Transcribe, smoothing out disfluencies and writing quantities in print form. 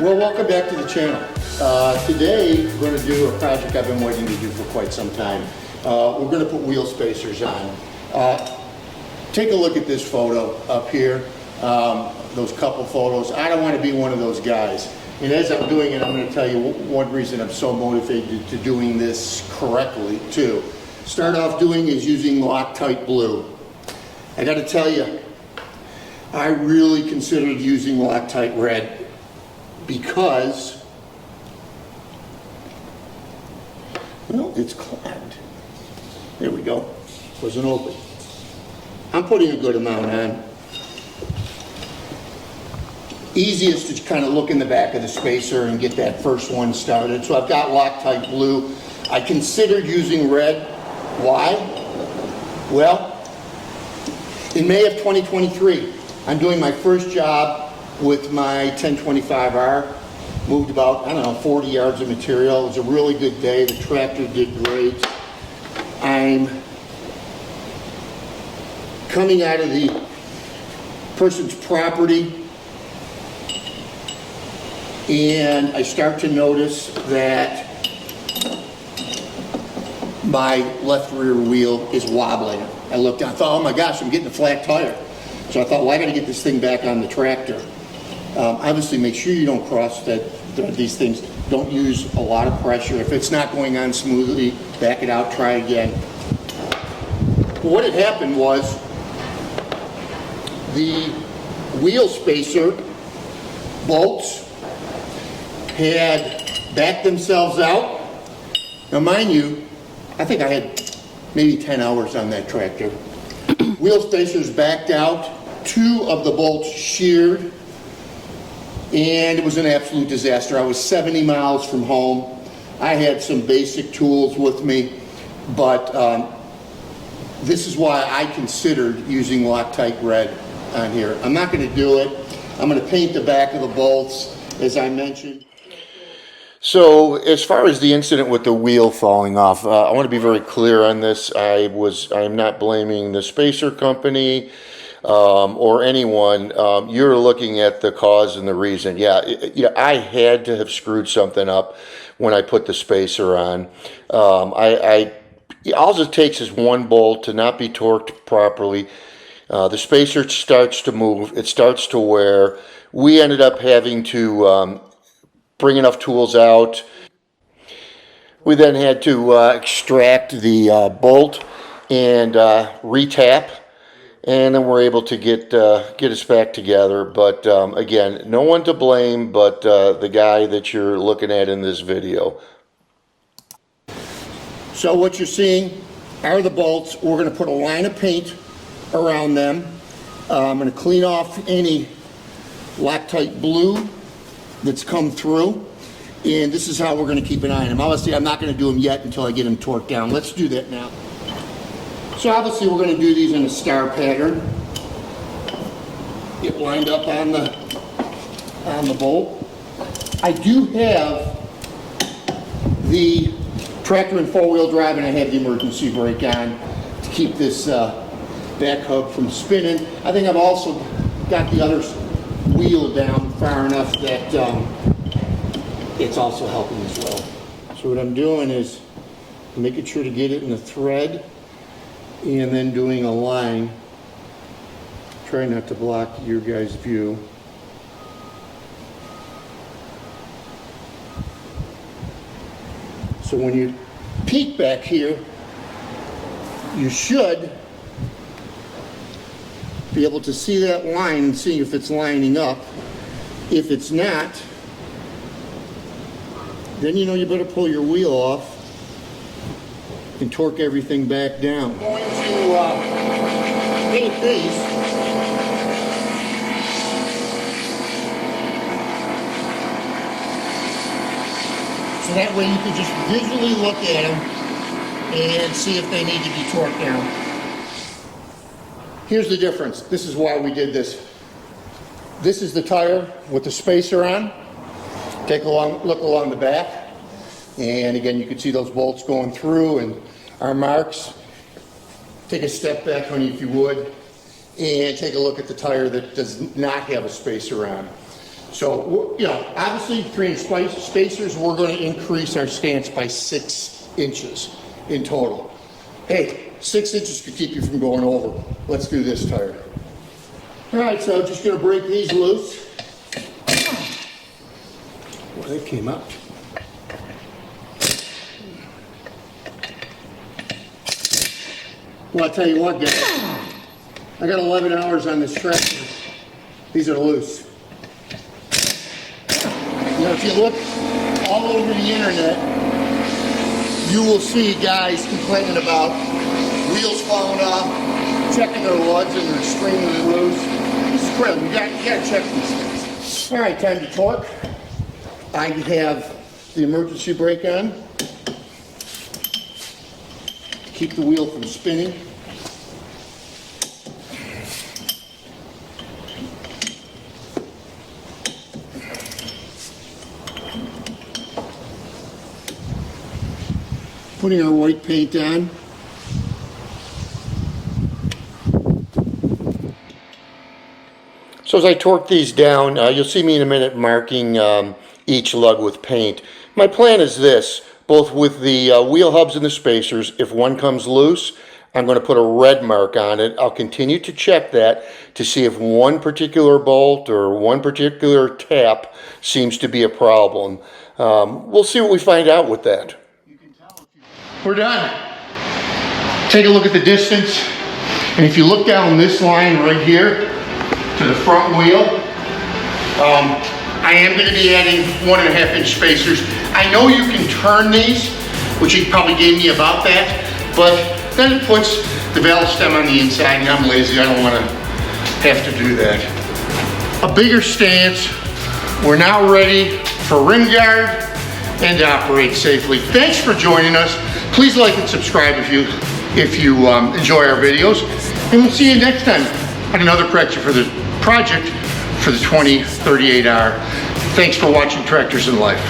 Well, welcome back to the channel. Today we're going to do a project I've been waiting to do for quite some time. We're going to put wheel spacers on. Take a look at this photo up here, those couple photos. I don't want to be one of those guys. And as I'm doing it, I'm going to tell you one reason I'm so motivated to doing this correctly too. Start off doing is using Loctite Blue. I got to tell you, I really considered using Loctite Red because, well, it's clogged. There we go. Wasn't open. I'm putting a good amount on. Easiest to kind of look in the back of the spacer and get that first one started. So I've got Loctite Blue. I considered using red. Why? Well, in May of 2023, I'm doing my first job with my 1025R. Moved about, 40 yards of material. It was a really good day. The tractor did great. I'm coming out of the person's property and I start to notice that my left rear wheel is wobbling. I looked down, I thought, oh my gosh, I'm getting a flat tire. So I thought, well, I got to get this thing back on the tractor. Obviously, make sure you don't cross these things. Don't use a lot of pressure. If it's not going on smoothly, back it out, try again. What had happened was the wheel spacer bolts had backed themselves out. Now, mind you, I think I had maybe 10 hours on that tractor. Wheel spacers backed out, 2 of the bolts sheared, and it was an absolute disaster. I was 70 miles from home. I had some basic tools with me, but this is why I considered using Loctite Red on here. I'm not going to do it. I'm going to paint the back of the bolts, as I mentioned. So as far as the incident with the wheel falling off, I want to be very clear on this. I'm not blaming the spacer company or anyone. You're looking at the cause and the reason. Yeah, I had to have screwed something up when I put the spacer on. All it takes is one bolt to not be torqued properly. The spacer starts to move. It starts to wear. We ended up having to bring enough tools out. We then had to extract the bolt and retap, and then we're able to get us back together. But again, no one to blame but the guy that you're looking at in this video. So what you're seeing are the bolts. We're going to put a line of paint around them. I'm going to clean off any Loctite Blue that's come through, and this is how we're going to keep an eye on them. Obviously, I'm not going to do them yet until I get them torqued down. Let's do that now. So obviously, we're going to do these in a star pattern. Get lined up on the bolt. I do have the tractor and four-wheel drive, and I have the emergency brake on to keep this back hub from spinning. I think I've also got the other wheel down far enough that it's also helping as well. So what I'm doing is making sure to get it in the thread and then doing a line. Try not to block your guys' view. So when you peek back here, you should be able to see that line and see if it's lining up. If it's not, then you better pull your wheel off and torque everything back down. I'm going to paint these. So that way you can just visually look at them and see if they need to be torqued down. Here's the difference. This is why we did this. This is the tire with the spacer on. Take a look along the back. And again, you can see those bolts going through and our marks. Take a step back, honey, if you would, and take a look at the tire that does not have a spacer on. So, you know, obviously 3-inch spacers, we're going to increase our stance by 6 inches in total. Hey, 6 inches could keep you from going over. Let's do this tire. All right, so just going to break these loose. Well, they came out. Well, I'll tell you what, guys. I got 11 hours on this tractor. These are loose. You know, if you look all over the internet, you will see guys complaining about wheels falling off, checking their lugs and they're extremely loose. This is critical. You gotta check these things. All right, time to torque. I have the emergency brake on. Keep the wheel from spinning. Putting our white paint on. So as I torque these down, you'll see me in a minute marking each lug with paint. My plan is this, both with the wheel hubs and the spacers, if one comes loose, I'm going to put a red mark on it. I'll continue to check that to see if one particular bolt or one particular tap seems to be a problem. We'll see what we find out with that. We're done. Take a look at the distance, and if you look down this line right here to the front wheel, I am going to be adding 1.5-inch spacers. I know you can turn these, which he probably gave me about that, but then it puts the valve stem on the inside, and I'm lazy. I don't want to have to do that. A bigger stance. We're now ready for rim guard and to operate safely. Thanks for joining us. Please like and subscribe if you enjoy our videos, and we'll see you next time on another project for the 2038R. Thanks for watching Tractors in Life.